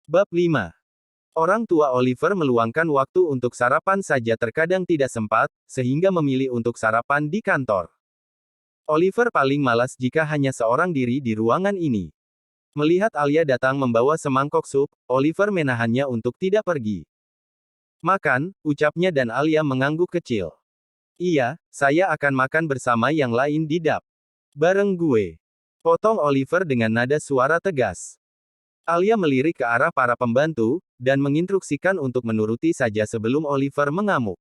Bab 5. Orang tua Oliver meluangkan waktu untuk sarapan saja terkadang tidak sempat, sehingga memilih untuk sarapan di kantor. Oliver paling malas jika hanya seorang diri di ruangan ini. Melihat Alia datang membawa semangkok sup, Oliver menahannya untuk tidak pergi. Makan, ucapnya dan Alia mengangguk kecil. Iya, saya akan makan bersama yang lain di dap. Bareng gue. Potong Oliver dengan nada suara tegas. Alia melirik ke arah para pembantu, dan menginstruksikan untuk menuruti saja sebelum Oliver mengamuk.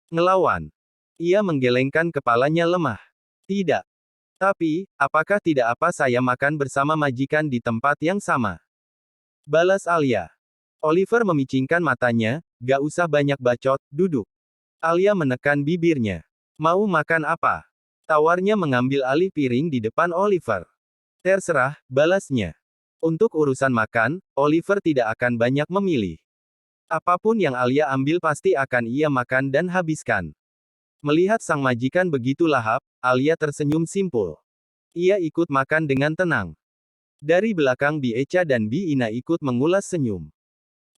Ngelawan. Ia menggelengkan kepalanya lemah. Tidak. Tapi, apakah tidak apa saya makan bersama majikan di tempat yang sama? Balas Alia. Oliver memicingkan matanya, gak usah banyak bacot, duduk. Alia menekan bibirnya. Mau makan apa? Tawarnya mengambil alih piring di depan Oliver. Terserah, balasnya. Untuk urusan makan, Oliver tidak akan banyak memilih. Apapun yang Alia ambil pasti akan ia makan dan habiskan. Melihat sang majikan begitu lahap, Alia tersenyum simpul. Ia ikut makan dengan tenang. Dari belakang Bi Echa dan Bi Ina ikut mengulas senyum.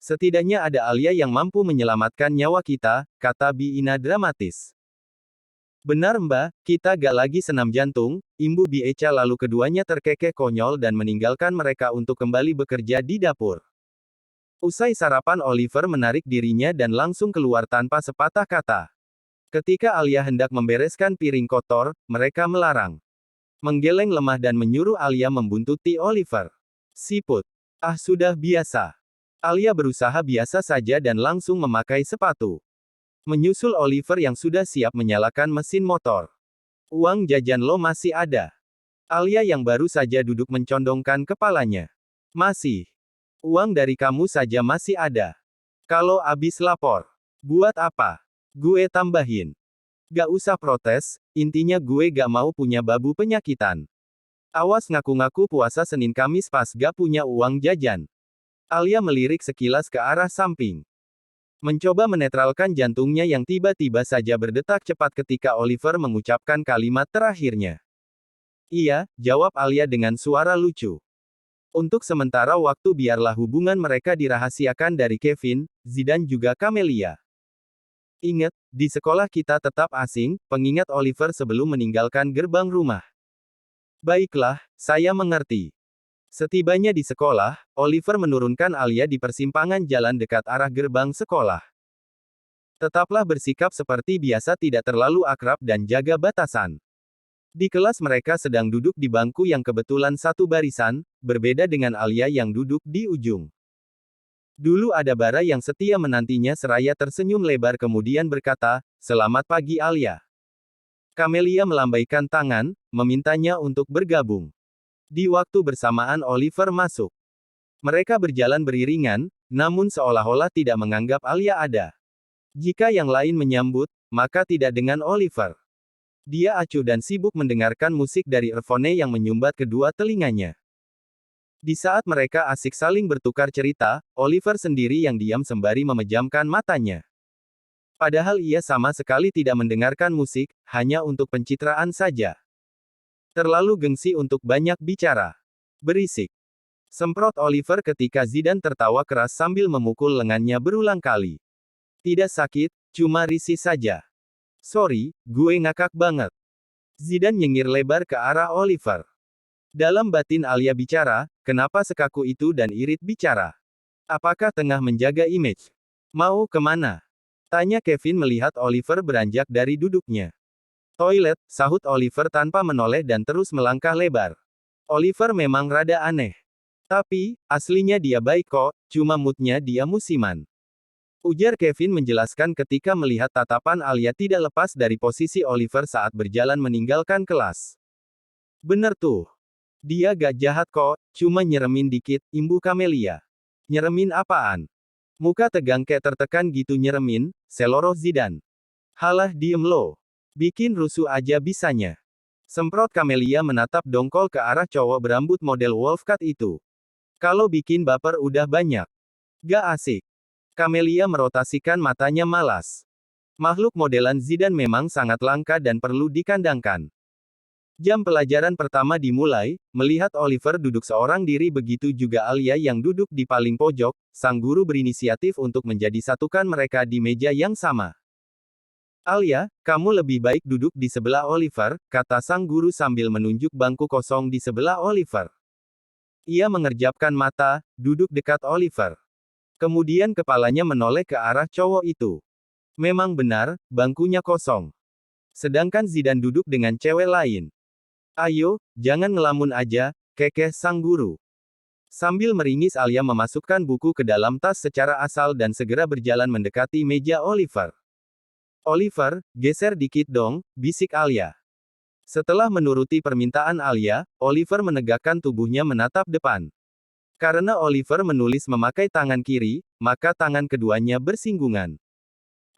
Setidaknya ada Alia yang mampu menyelamatkan nyawa kita, kata Bi Ina dramatis. Benar Mbak, kita gak lagi senam jantung, imbu Bi Echa lalu keduanya terkekeh konyol dan meninggalkan mereka untuk kembali bekerja di dapur. Usai sarapan Oliver menarik dirinya dan langsung keluar tanpa sepatah kata. Ketika Alia hendak membereskan piring kotor, mereka melarang. Menggeleng lemah dan menyuruh Alia membuntuti Oliver. Siput. Ah sudah biasa. Alia berusaha biasa saja dan langsung memakai sepatu. Menyusul Oliver yang sudah siap menyalakan mesin motor. Uang jajan lo masih ada. Alia yang baru saja duduk mencondongkan kepalanya. Masih. Uang dari kamu saja masih ada. Kalau abis lapor. Buat apa? Gue tambahin. Gak usah protes, intinya gue gak mau punya babu penyakitan. Awas ngaku-ngaku puasa Senin Kamis pas gak punya uang jajan. Alia melirik sekilas ke arah samping. Mencoba menetralkan jantungnya yang tiba-tiba saja berdetak cepat ketika Oliver mengucapkan kalimat terakhirnya. Iya, jawab Alia dengan suara lucu. Untuk sementara waktu biarlah hubungan mereka dirahasiakan dari Kevin, Zidane juga Camelia. Ingat, di sekolah kita tetap asing, pengingat Oliver sebelum meninggalkan gerbang rumah. Baiklah, saya mengerti. Setibanya di sekolah, Oliver menurunkan Alia di persimpangan jalan dekat arah gerbang sekolah. Tetaplah bersikap seperti biasa, tidak terlalu akrab dan jaga batasan. Di kelas mereka sedang duduk di bangku yang kebetulan satu barisan, berbeda dengan Alia yang duduk di ujung. Dulu ada Bara yang setia menantinya seraya tersenyum lebar kemudian berkata, "Selamat pagi Alia." Camelia melambaikan tangan, memintanya untuk bergabung. Di waktu bersamaan Oliver masuk. Mereka berjalan beriringan, namun seolah-olah tidak menganggap Alia ada. Jika yang lain menyambut, maka tidak dengan Oliver. Dia acuh dan sibuk mendengarkan musik dari earphone yang menyumbat kedua telinganya. Di saat mereka asik saling bertukar cerita, Oliver sendiri yang diam sembari memejamkan matanya. Padahal ia sama sekali tidak mendengarkan musik, hanya untuk pencitraan saja. Terlalu gengsi untuk banyak bicara. Berisik. Semprot Oliver ketika Zidane tertawa keras sambil memukul lengannya berulang kali. Tidak sakit, cuma risih saja. Sorry, gue ngakak banget. Zidane nyengir lebar ke arah Oliver. Dalam batin Alia bicara, kenapa sekaku itu dan irit bicara? Apakah tengah menjaga image? Mau kemana? Tanya Kevin melihat Oliver beranjak dari duduknya. Toilet, sahut Oliver tanpa menoleh dan terus melangkah lebar. Oliver memang rada aneh. Tapi, aslinya dia baik kok, cuma moodnya dia musiman. Ujar Kevin menjelaskan ketika melihat tatapan Alia tidak lepas dari posisi Oliver saat berjalan meninggalkan kelas. Bener tuh. Dia gak jahat kok, cuma nyeremin dikit, imbu Camelia. Nyeremin apaan? Muka tegang kayak tertekan gitu nyeremin, seloroh Zidane. Halah diem lo. Bikin rusuh aja bisanya. Semprot Camelia menatap dongkol ke arah cowok berambut model wolfcut itu. Kalau bikin baper udah banyak. Gak asik. Camelia merotasikan matanya malas. Makhluk modelan Zidane memang sangat langka dan perlu dikandangkan. Jam pelajaran pertama dimulai, melihat Oliver duduk seorang diri begitu juga Alia yang duduk di paling pojok, sang guru berinisiatif untuk menjadi satukan mereka di meja yang sama. Alia, kamu lebih baik duduk di sebelah Oliver, kata sang guru sambil menunjuk bangku kosong di sebelah Oliver. Ia mengerjapkan mata, duduk dekat Oliver. Kemudian kepalanya menoleh ke arah cowok itu. Memang benar, bangkunya kosong. Sedangkan Zidane duduk dengan cewek lain. Ayo, jangan ngelamun aja, kekeh sang guru. Sambil meringis Alia memasukkan buku ke dalam tas secara asal dan segera berjalan mendekati meja Oliver. Oliver, geser dikit dong, bisik Alia. Setelah menuruti permintaan Alia, Oliver menegakkan tubuhnya menatap depan. Karena Oliver menulis memakai tangan kiri, maka tangan keduanya bersinggungan.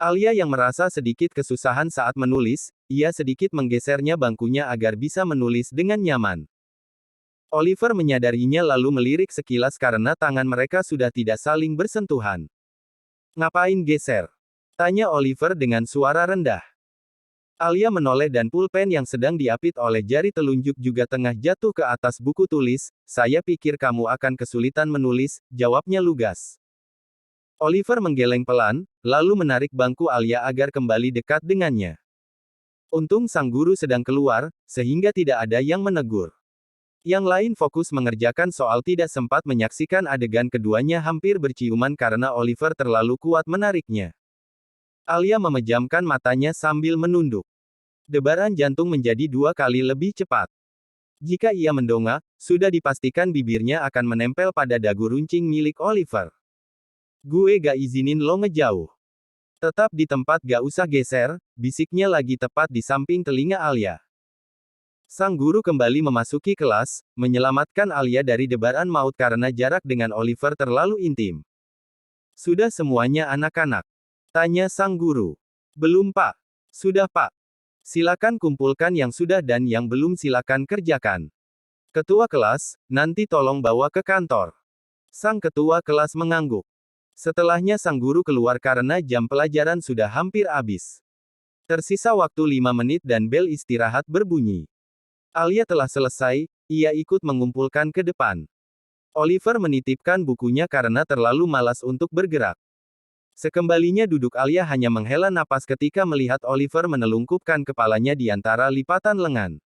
Alia yang merasa sedikit kesusahan saat menulis, ia sedikit menggesernya bangkunya agar bisa menulis dengan nyaman. Oliver menyadarinya lalu melirik sekilas karena tangan mereka sudah tidak saling bersentuhan. Ngapain geser? Tanya Oliver dengan suara rendah. Alia menoleh dan pulpen yang sedang diapit oleh jari telunjuk juga tengah jatuh ke atas buku tulis. Saya pikir kamu akan kesulitan menulis, jawabnya lugas. Oliver menggeleng pelan, lalu menarik bangku Alia agar kembali dekat dengannya. Untung sang guru sedang keluar, sehingga tidak ada yang menegur. Yang lain fokus mengerjakan soal tidak sempat menyaksikan adegan keduanya hampir berciuman karena Oliver terlalu kuat menariknya. Alia memejamkan matanya sambil menunduk. Debaran jantung menjadi 2 kali lebih cepat. Jika ia mendongak, sudah dipastikan bibirnya akan menempel pada dagu runcing milik Oliver. Gue gak izinin lo ngejauh. Tetap di tempat gak usah geser, bisiknya lagi tepat di samping telinga Alia. Sang guru kembali memasuki kelas, menyelamatkan Alia dari debaran maut karena jarak dengan Oliver terlalu intim. Sudah semuanya anak-anak? Tanya sang guru. Belum pak. Sudah pak. Silakan kumpulkan yang sudah dan yang belum silakan kerjakan. Ketua kelas, nanti tolong bawa ke kantor. Sang ketua kelas mengangguk. Setelahnya sang guru keluar karena jam pelajaran sudah hampir habis. Tersisa waktu 5 menit dan bel istirahat berbunyi. Alia telah selesai, ia ikut mengumpulkan ke depan. Oliver menitipkan bukunya karena terlalu malas untuk bergerak. Sekembalinya duduk Alia hanya menghela napas ketika melihat Oliver menelungkupkan kepalanya di antara lipatan lengan.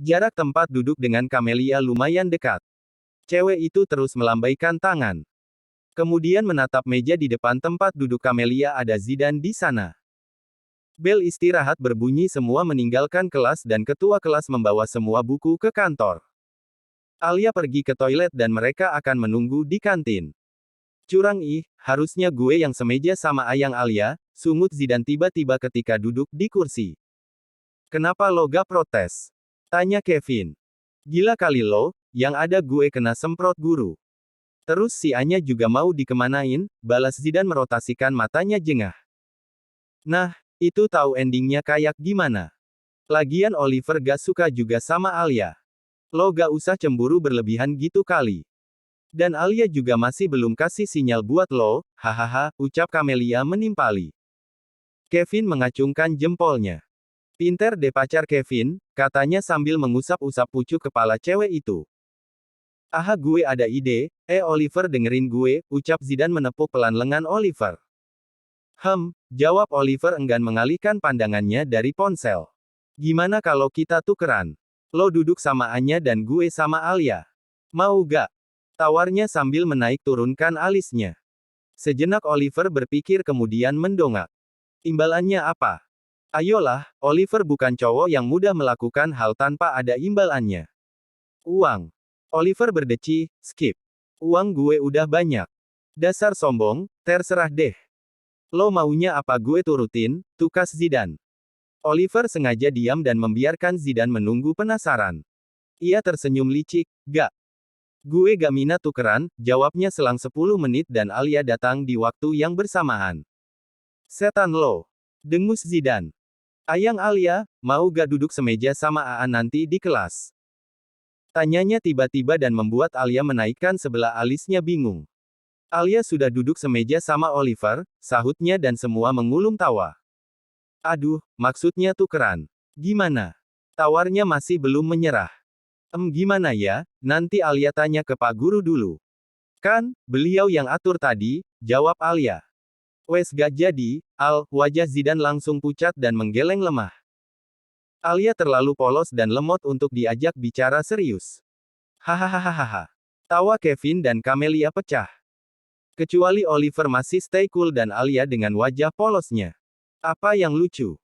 Jarak tempat duduk dengan Camelia lumayan dekat. Cewek itu terus melambaikan tangan. Kemudian menatap meja di depan tempat duduk Camelia ada Zidane di sana. Bel istirahat berbunyi semua meninggalkan kelas dan ketua kelas membawa semua buku ke kantor. Alia pergi ke toilet dan mereka akan menunggu di kantin. Curang ih, harusnya gue yang semeja sama ayang Alia, sungut Zidane tiba-tiba ketika duduk di kursi. Kenapa lo gak protes? Tanya Kevin. Gila kali lo, yang ada gue kena semprot guru. Terus si Anya juga mau dikemanain, balas Zidane merotasikan matanya jengah. Nah, itu tahu endingnya kayak gimana. Lagian Oliver gak suka juga sama Alia. Lo gak usah cemburu berlebihan gitu kali. Dan Alia juga masih belum kasih sinyal buat lo, hahaha, ucap Camelia menimpali. Kevin mengacungkan jempolnya. Pinter deh pacar Kevin, katanya sambil mengusap-usap pucuk kepala cewek itu. Aha gue ada ide, Oliver dengerin gue, ucap Zidane menepuk pelan lengan Oliver. Jawab Oliver enggan mengalihkan pandangannya dari ponsel. Gimana kalau kita tukeran? Lo duduk sama Anya dan gue sama Alia. Mau gak? Tawarnya sambil menaik turunkan alisnya. Sejenak Oliver berpikir kemudian mendongak. Imbalannya apa? Ayolah, Oliver bukan cowok yang mudah melakukan hal tanpa ada imbalannya. Uang. Oliver berdeci, skip. Uang gue udah banyak. Dasar sombong, terserah deh. Lo maunya apa gue turutin, tukas Zidane. Oliver sengaja diam dan membiarkan Zidane menunggu penasaran. Ia tersenyum licik, gak. Gue gak minat tukeran, jawabnya selang 10 menit dan Alia datang di waktu yang bersamaan. Setan lo. Dengus Zidane. Ayang Alia, mau gak duduk semeja sama Aan nanti di kelas? Tanyanya tiba-tiba dan membuat Alia menaikkan sebelah alisnya bingung. Alia sudah duduk semeja sama Oliver, sahutnya dan semua mengulum tawa. Aduh, maksudnya tukeran. Gimana? Tawarnya masih belum menyerah. Gimana ya, nanti Alia tanya ke Pak Guru dulu. Kan, beliau yang atur tadi, jawab Alia. Wes gak jadi, Al, wajah Zidan langsung pucat dan menggeleng lemah. Alia terlalu polos dan lemot untuk diajak bicara serius. Hahaha. Tawa Kevin dan Camelia pecah. Kecuali Oliver masih stay cool dan Alia dengan wajah polosnya. Apa yang lucu?